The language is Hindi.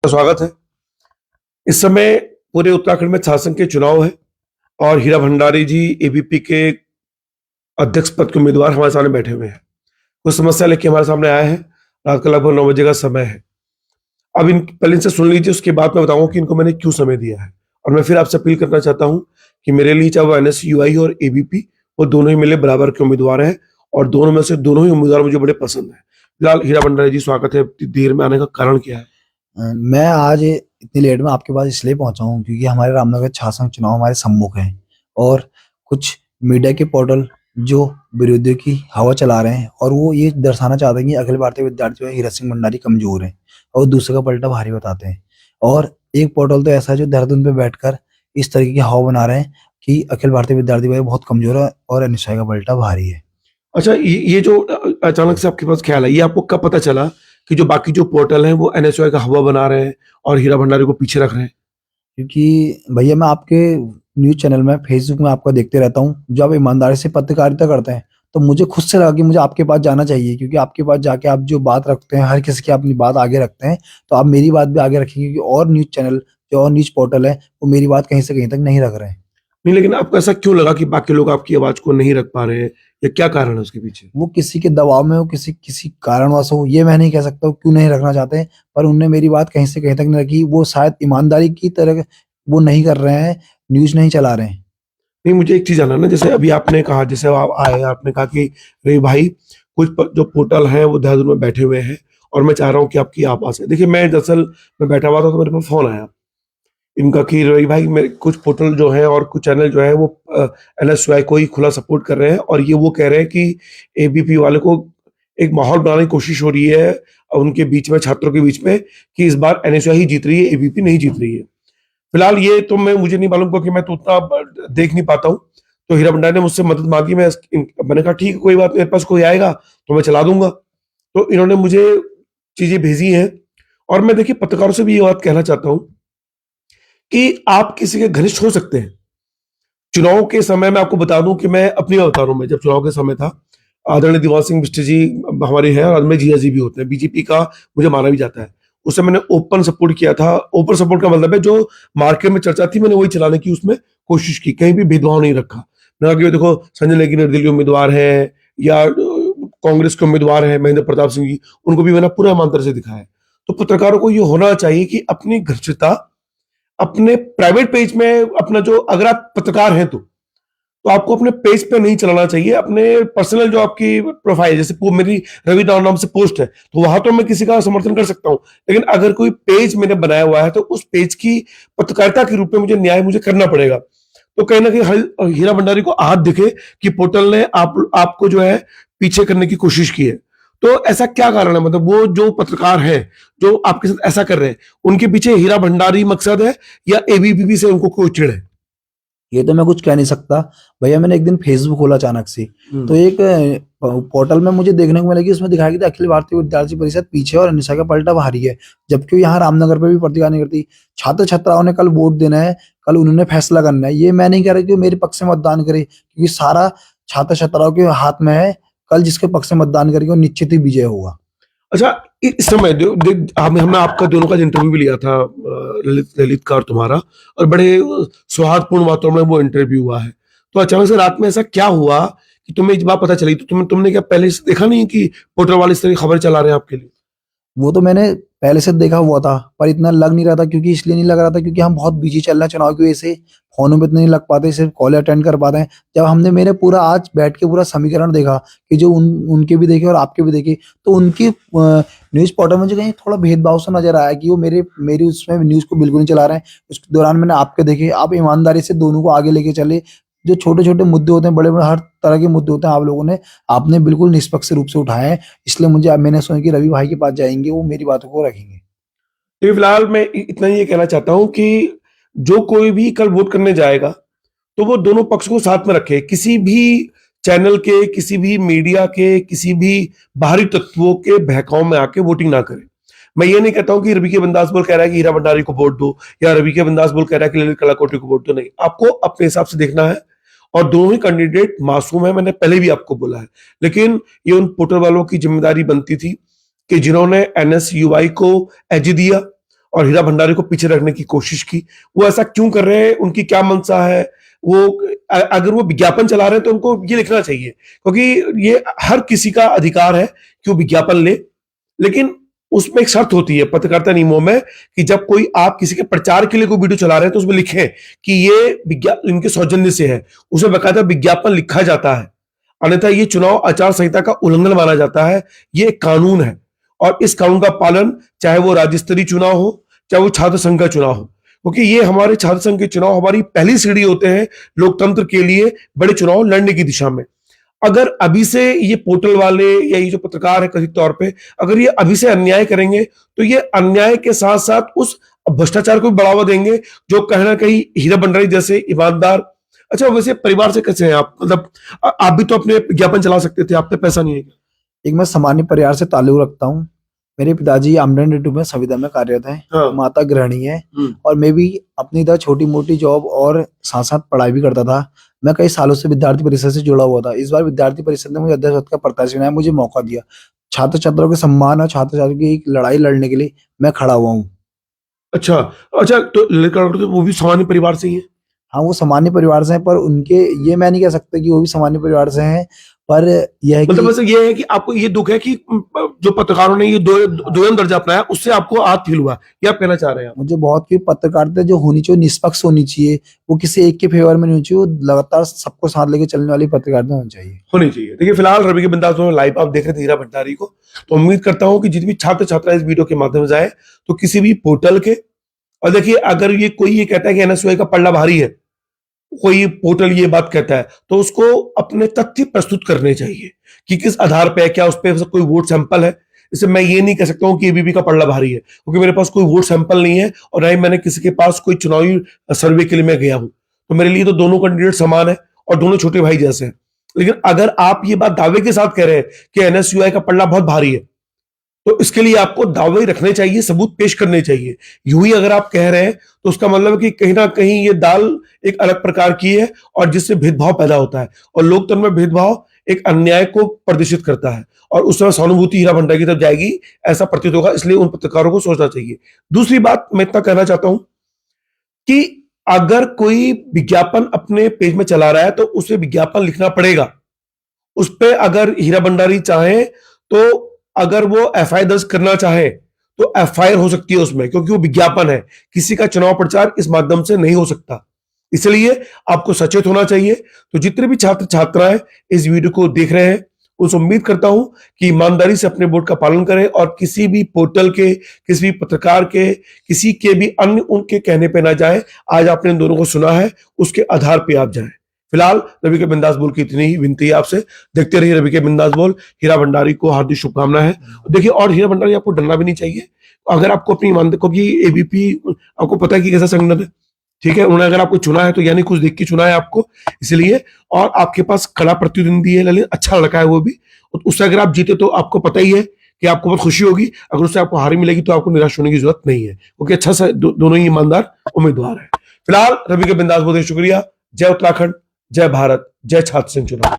स्वागत है। इस समय पूरे उत्तराखंड में शासन के चुनाव है और हीरा भंडारी जी एबीपी के अध्यक्ष पद के उम्मीदवार हमारे सामने बैठे हुए हैं। कुछ समस्या लेके हमारे सामने आए हैं। रात का लगभग 9 बजे का समय है। अब पहले इनसे सुन लीजिए, उसके बाद मैं बताऊंगा कि इनको मैंने क्यों समय दिया है। और मैं फिर आपसे अपील करना चाहता हूं कि मेरे लिए चाहे वो एनएसयूआई और एबीपी, वो दोनों ही मिले बराबर के उम्मीदवार हैं और दोनों में से दोनों ही उम्मीदवार मुझे बड़े पसंद है। फिलहाल हीरा भंडारी जी, स्वागत है। देर में आने का कारण क्या है? मैं आज इतनी लेट में आपके पास इसलिए पहुंचा हूं क्योंकि हमारे रामनगर शासन चुनाव हमारे सम्मुख हैं और कुछ मीडिया के पोर्टल जो विरोधियों की हवा चला रहे हैं और वो ये दर्शाना चाहते हैं कि अखिल भारतीय विद्यार्थी में हीरा सिंह भंडारी कमजोर हैं और दूसरे का पलटा भारी बताते हैं। और एक पोर्टल तो ऐसा है जो देहरादून पे बैठकर इस तरीके की हवा बना रहे हैं कि अखिल भारतीय विद्यार्थी भाई बहुत कमजोर है और एनएसयूआई का पलटा भारी है। अच्छा, ये जो अचानक से आपके पास ख्याल है, ये आपको कब पता चला कि जो बाकी जो पोर्टल हैं वो एनएसयूआई का हवा बना रहे हैं और हीरा भंडारी को पीछे रख रहे हैं? क्योंकि भैया मैं आपके न्यूज़ चैनल में फेसबुक में आपका देखते रहता हूँ, जो आप ईमानदारी से पत्रकारिता करते हैं, तो मुझे खुद से लगा कि मुझे आपके पास जाना चाहिए क्योंकि आपके पास जाके आप जो बात रखते हैं, हर किसी की अपनी बात आगे रखते हैं, तो आप मेरी बात भी आगे रखेंगे क्योंकि और न्यूज़ चैनल, जो और न्यूज़ पोर्टल है, वो मेरी बात कहीं से कहीं तक नहीं रख रहे हैं। नहीं, लेकिन आपको ऐसा क्यों लगा कि बाकी लोग आपकी आवाज को नहीं रख पा रहे हैं, या क्या कारण है उसके पीछे? वो किसी के दबाव में हो, किसी किसी कारणवश हो, ये मैं नहीं कह सकता क्यों नहीं रखना चाहते हैं, पर उनने मेरी बात कहीं से कहीं तक नहीं रखी। वो शायद ईमानदारी की तरह वो नहीं कर रहे हैं, न्यूज़ नहीं चला रहे हैं। नहीं, मुझे एक चीज जानना ना, जैसे अभी आपने कहा, जैसे आप आए, आपने कहा कि रे भाई, जो पोर्टल हैं वो देहरादून में बैठे हुए हैं और मैं चाह रहा हूँ कि आपकी आवाज है। देखिए, मैं दरअसल मैं बैठा हुआ था तो मेरे पास फोन आया इनका कि रवि भाई, मेरे कुछ पोर्टल जो हैं और कुछ चैनल जो है वो एनएसयूआई को ही खुला सपोर्ट कर रहे हैं और ये वो कह रहे हैं कि एबीपी वाले को एक माहौल बनाने की कोशिश हो रही है उनके बीच में, छात्रों के बीच में, कि इस बार एनएसयूआई ही जीत रही है, एबीपी नहीं जीत रही है। फिलहाल ये तो मुझे नहीं मालूम क्योंकि मैं तो उतना देख नहीं पाता हूँ। तो हीरा भंडारी ने मुझसे मदद मांगी। मैंने कहा ठीक है, कोई बात नहीं, मेरे पास कोई आएगा तो मैं चला दूंगा। तो इन्होंने मुझे चीजें भेजी हैं और मैं, देखिए, पत्रकारों से भी ये बात कहना चाहता हूँ कि आप किसी के घनिष्ठ हो सकते हैं। चुनाव के समय मैं आपको बता दूं कि मैं अपनी बात बता रहा हूं, मैं जब चुनाव के समय था, आदरणीय दिवान सिंह बिष्ट जी हमारे हैं और में जिया जी भी होते हैं, बीजेपी का मुझे माना भी जाता है। उस समय मैंने ओपन सपोर्ट किया था। ओपन सपोर्ट का मतलब है जो मार्केट में चर्चा थी, मैंने वही चलाने की उसमें कोशिश की, कहीं भी भेदभाव नहीं रखा। मैंने कहा कि देखो, संजय नेगी निर्दलीय उम्मीदवार हैं या कांग्रेस के उम्मीदवार हैं महेंद्र प्रताप सिंह जी, उनको भी मैंने पूरा ईमानदारी से दिखाया है। तो पत्रकारों को ये होना चाहिए कि अपनी घनिष्ठता अपने प्राइवेट पेज में, अपना जो, अगर आप पत्रकार हैं तो आपको अपने पेज पे नहीं चलाना चाहिए। अपने पर्सनल जो आपकी प्रोफाइल, जैसे मेरी रवि नाम से पोस्ट है, तो वहां तो मैं किसी का समर्थन कर सकता हूं, लेकिन अगर कोई पेज मैंने बनाया हुआ है तो उस पेज की पत्रकारिता के रूप में मुझे न्याय करना पड़ेगा। तो कहीं ना कहीं हीरा भंडारी को आहत दिखे कि पोर्टल ने आपको जो है पीछे करने की कोशिश की है। तो ऐसा क्या कारण है? मतलब वो जो पत्रकार है जो आपके साथ ऐसा कर रहे हैं, उनके पीछे हीरा भंडारी मकसद है या एबीपी से उनको कोई चिढ़ है? ये तो मैं कुछ कह नहीं सकता भैया। मैंने एक दिन फेसबुक खोला अचानक से, तो एक पोर्टल में मुझे देखने को मिला कि उसमें दिखाया गया था अखिल भारतीय विद्यार्थी परिषद पीछे और एनएसयूआई का पलटा भारी है, जबकि यहाँ रामनगर पे भी प्रतिक्रिया नहीं करती। छात्र छात्राओं ने कल वोट देना है, कल उन्होंने फैसला करना है। ये मैं नहीं कह रहा कि वो मेरे पक्ष से मतदान करे, क्योंकि सारा छात्र छात्राओं के हाथ में है। कल जिसके पक्ष से मतदान करेगा वो निश्चित ही विजय होगा। अच्छा, इस समय हमने आपका दोनों का इंटरव्यू भी लिया था, ललित का और तुम्हारा, और बड़े सौहार्दपूर्ण वातावरण में वो इंटरव्यू हुआ है। तो अचानक से रात में ऐसा क्या हुआ कि तुम्हें एक बात पता चली? तो तुमने क्या पहले से देखा नहीं कि पोर्टल वाले इस तरह की खबर चला रहे हैं आपके लिए? वो तो मैंने पहले से देखा हुआ था, पर इतना लग नहीं रहा था। क्योंकि इसलिए नहीं लग रहा था क्योंकि हम बहुत बिजी चल रहे हैं चुनाव की वजह से, फोनों पे इतने नहीं लग पाते, सिर्फ कॉल अटेंड कर पाते हैं। जब हमने मेरे पूरा आज बैठ के पूरा समीकरण देखा कि जो उनके भी देखे और आपके भी देखे, तो उनकी न्यूज पोर्टल में मुझे कहीं थोड़ा भेदभाव सा नजर आया कि वो मेरी उसमें न्यूज को बिल्कुल नहीं चला रहे हैं। उस दौरान मैंने आपके देखे, आप ईमानदारी से दोनों को आगे लेके चले। जो छोटे छोटे मुद्दे होते हैं, बड़े बड़े हर तरह के मुद्दे होते हैं, आप लोगों ने आपने बिल्कुल निष्पक्ष रूप से उठाए हैं। इसलिए मैंने सोचा कि रवि भाई के पास जाएंगे, वो मेरी बातों को रखेंगे। तो फिलहाल मैं इतना ही ये कहना चाहता हूं कि जो कोई भी कल वोट करने जाएगा तो वो दोनों पक्ष को साथ में रखे। किसी भी चैनल के, किसी भी मीडिया के, किसी भी बाहरी तत्वों के बहकाव में आके वोटिंग ना करे। मैं ये नहीं कहता हूं कि रवि के बिंदास बोल कह रहा है कि हीरा भंडारी को वोट दो, या रवि के बिंदास बोल कह रहा है कि ललित कलाकोटी को वोट दो। नहीं, आपको अपने हिसाब से देखना है और दोनों ही कैंडिडेट मासूम है, मैंने पहले भी आपको बोला है। लेकिन ये उन पोर्टल वालों की जिम्मेदारी बनती थी कि जिन्होंने एनएसयूआई को एज दिया और हीरा भंडारी को पीछे रखने की कोशिश की। वो ऐसा क्यों कर रहे हैं, उनकी क्या मंशा है? वो अगर वो विज्ञापन चला रहे हैं तो उनको ये लिखना चाहिए, क्योंकि ये हर किसी का अधिकार है कि वो विज्ञापन ले, लेकिन उसमें एक शर्त होती है पत्रकारिता नियमों में कि जब कोई आप किसी के प्रचार के लिए कोई वीडियो चला रहे हैं तो उसमें लिखें कि ये इनके सौजन्य से है, उसमें बकायदा विज्ञापन लिखा जाता है, अन्यथा ये चुनाव आचार संहिता का उल्लंघन माना जाता है। ये एक कानून है और इस कानून का पालन चाहे वो राज्य स्तरीय चुनाव हो, चाहे वो छात्र संघ का चुनाव हो, क्योंकि ये हमारे छात्र संघ के चुनाव हमारी पहली सीढ़ी होते हैं लोकतंत्र के लिए बड़े चुनाव लड़ने की दिशा में। अगर अभी से ये पोर्टल वाले या ये जो पत्रकार है कथित तौर पे अगर ये अभी से अन्याय करेंगे तो ये अन्याय के साथ साथ उस भ्रष्टाचार को भी बढ़ावा देंगे जो कहीं ना कहीं हीरा भंडारी जैसे ईमानदार। अच्छा, वैसे परिवार से कैसे हैं आप? मतलब आप भी तो अपने विज्ञापन चला सकते थे, आप पे पैसा नहीं है क्या? एक मैं सामान्य परिवार से ताल्लुक रखता हूँ। मेरे पिताजी आमदन ऋतु में संविदा में कार्यरत हैं। हाँ। माता गृहिणी है और मैं भी अपनी तरह छोटी मोटी जॉब और साथ साथ पढ़ाई भी करता था। मैं कई सालों से विद्यार्थी परिषद से जुड़ा हुआ था। इस बार विद्यार्थी परिषद ने मुझे अध्यक्ष पद का प्रत्याशी बनाया, मुझे मौका दिया। छात्र छात्रों के सम्मान और छात्र छात्रों की एक लड़ाई लड़ने के लिए मैं खड़ा हुआ हूँ। अच्छा अच्छा, तो लड़का तो वो भी सामान्य परिवार से ही है? हाँ, वो सामान्य परिवार से हैं, पर उनके ये मैं नहीं कह सकता कि वो भी सामान्य परिवार से हैं, पर यह है मतलब कि वैसे ये है कि आपको ये दुख है कि जो पत्रकारों ने ये दोयम दर्जा अपनाया उससे आपको आहत फील हुआ, ये आप कहना चाह रहे हैं? मुझे बहुत की पत्रकारिता जो होनी चाहिए निष्पक्ष होनी चाहिए, वो किसी एक के फेवर में नहीं होनी चाहिए, वो लगातार सबको साथ लेके चलने वाली पत्रकारिता होनी चाहिए। होनी चाहिए। देखिए, फिलहाल रवि के बिंदास में लाइव आप देख रहे थे हीरा भंडारी को, तो उम्मीद करता हूं कि जितने भी छात्र छात्रा इस वीडियो के माध्यम से जाए तो किसी भी पोर्टल के, और देखिए अगर ये कोई ये कहता है कि एनएसयूआई का पल्ला भारी है, कोई पोर्टल ये बात कहता है, तो उसको अपने तथ्य प्रस्तुत करने चाहिए कि किस आधार पे है, क्या उस पर कोई वोट सैंपल है। इससे मैं ये नहीं कह सकता हूं कि एबीपी का पल्ला भारी है, क्योंकि मेरे पास कोई वोट सैंपल नहीं है और ना ही मैंने किसी के पास कोई चुनावी सर्वे के लिए मैं गया हूं। तो मेरे लिए तो दोनों कैंडिडेट समान है और दोनों छोटे भाई जैसे हैं। लेकिन अगर आप ये बात दावे के साथ कह रहे हैं कि एनएसयूआई का पल्ला बहुत भारी है, तो इसके लिए आपको दावे रखने चाहिए, सबूत पेश करने चाहिए। यूं ही अगर आप कह रहे हैं तो उसका मतलब है कि कहीं ना कहीं ये दाल एक अलग प्रकार की है और जिससे भेदभाव पैदा होता है, और लोकतंत्र में भेदभाव एक अन्याय को प्रदर्शित करता है और उस समय सहानुभूति हीरा भंडारी की तरफ जाएगी, ऐसा प्रतीत होगा। इसलिए उन पत्रकारों को सोचना चाहिए। दूसरी बात मैं इतना कहना चाहता हूं कि अगर कोई विज्ञापन अपने पेज में चला रहा है तो उसे विज्ञापन लिखना पड़ेगा। उस पर अगर हीरा भंडारी चाहे तो अगर वो एफआईआर दर्ज करना चाहे तो एफआईआर हो सकती है उसमें, क्योंकि वो विज्ञापन है। किसी का चुनाव प्रचार इस माध्यम से नहीं हो सकता, इसलिए आपको सचेत होना चाहिए। तो जितने भी छात्र छात्राएं इस वीडियो को देख रहे हैं, उनसे उम्मीद करता हूं कि ईमानदारी से अपने वोट का पालन करें और किसी भी पोर्टल के, किसी भी पत्रकार के, किसी के भी अन्य उनके कहने पे ना जाए। आज आपने इन दोनों को सुना है, उसके आधार पे आप जाएं। फिलहाल रवि के बिंदास बोल की इतनी ही विनती है आपसे। देखते रहिए रवि के बिंदास बोल। हीरा भंडारी को हार्दिक शुभकामनाएं है। देखिए, और हीरा भंडारी आपको डरना भी नहीं चाहिए। अगर आपको अपनी ईमानदारी को, एबीपी आपको पता है कि कैसा संगठन है, ठीक है, उन्होंने अगर आपको चुना है तो यानी कुछ देख के चुना है आपको, इसलिए। और आपके पास कड़ा प्रतिद्वंदी है ललित, अच्छा लड़का है वो भी, उससे अगर आप जीते तो आपको पता ही है कि आपको बहुत खुशी होगी। अगर उससे आपको हार मिलेगी तो आपको निराश होने की जरूरत नहीं है, क्योंकि अच्छा सा दोनों ही ईमानदार उम्मीदवार है। फिलहाल रवि के बिंदास बहुत शुक्रिया। जय उत्तराखंड, जय भारत, जय छात्र संघ चुनाव।